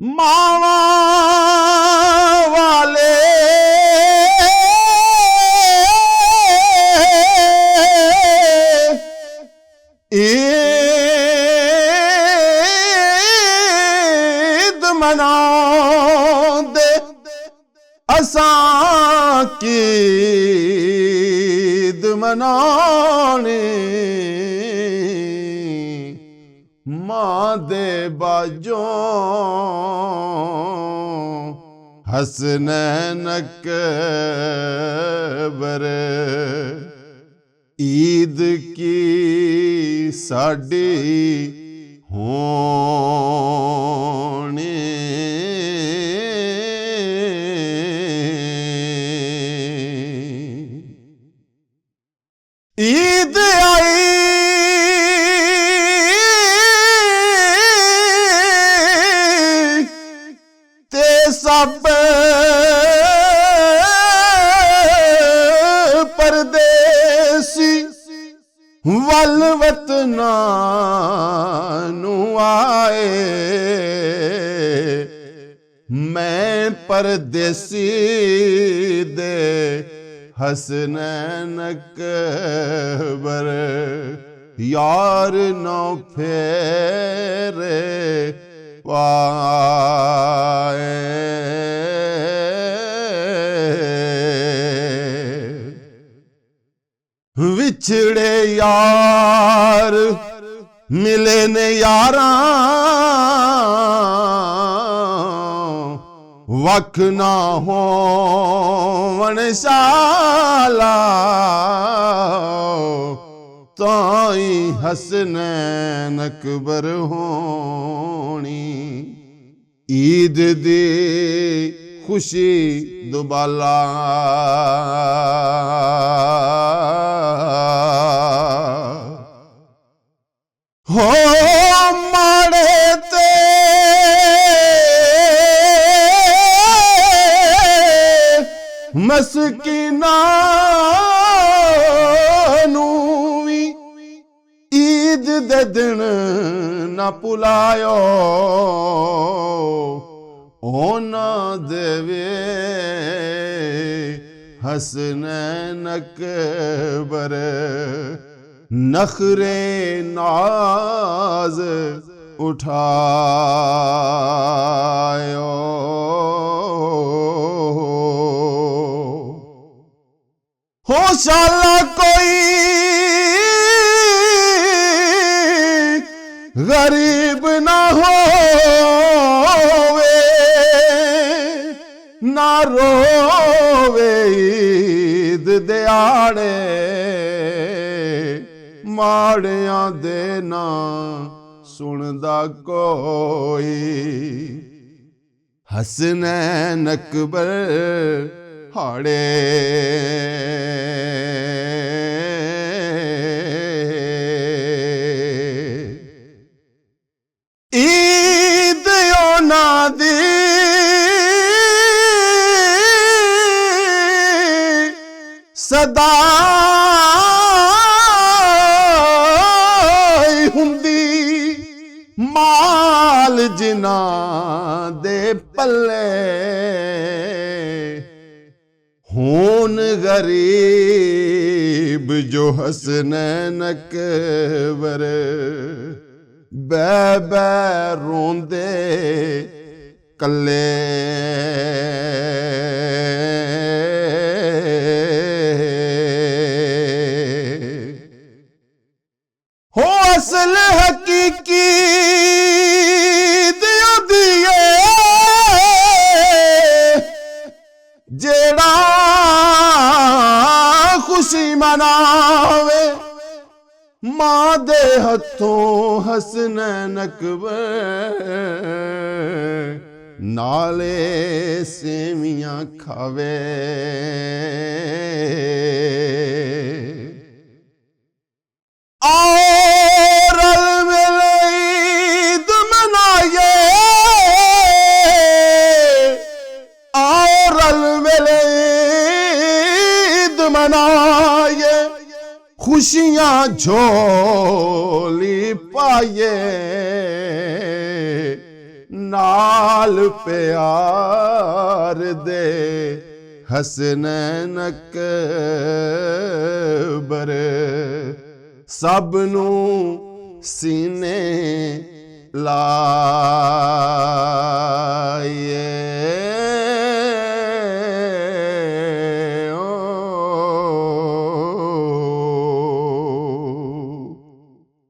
ਮਾਵਾਂ ਵਾਲੇ ਈਦ ਮਨਾਉਂਦੇ ਅਸਾਂ ਕੀ ਈਦ ਮਨਾਉਣੀ मां दे बाजों हसनैन अकबर ईद की साडी होनी ईद आई सब परदेसी वल वतना नू आए मैं परदेसी दे हसनैन अकबर यार नौ फेरे पाए विछड़े यार मिले ने यारां वख ना होवण शाला ताई हसनैन अकबर होनी ईद दी खुशी दुबाला हो माड़े ते मस्कीना नू वी ईद दे दिन ना भुलायो ओना देवे हसनैन अकबर नखरे नाज उठायो हो शाला कोई गरीब ना होवे ना रोवे ईद दिहाड़े माड़ियां दे ना सुनदा कोई हसनैन अकबर हाड़े ईद ओना दी सदा माल जिना दे पल्ले होन गरीब जो हसनैन अकबर बै बै रोंदे कल्ले हो असल हकीकी जेड़ा खुशी मनावे मां दे हथों हसनैन अकबर नाले सेवियां खावे मनाए खुशियां झोली पाए ਨਾਲ ਪਿਆਰ ਦੇ ਹਸਨੈਨ ਅਕਬਰ ਸਭ ਨੂੰ ਸੀਨੇ ਲਾ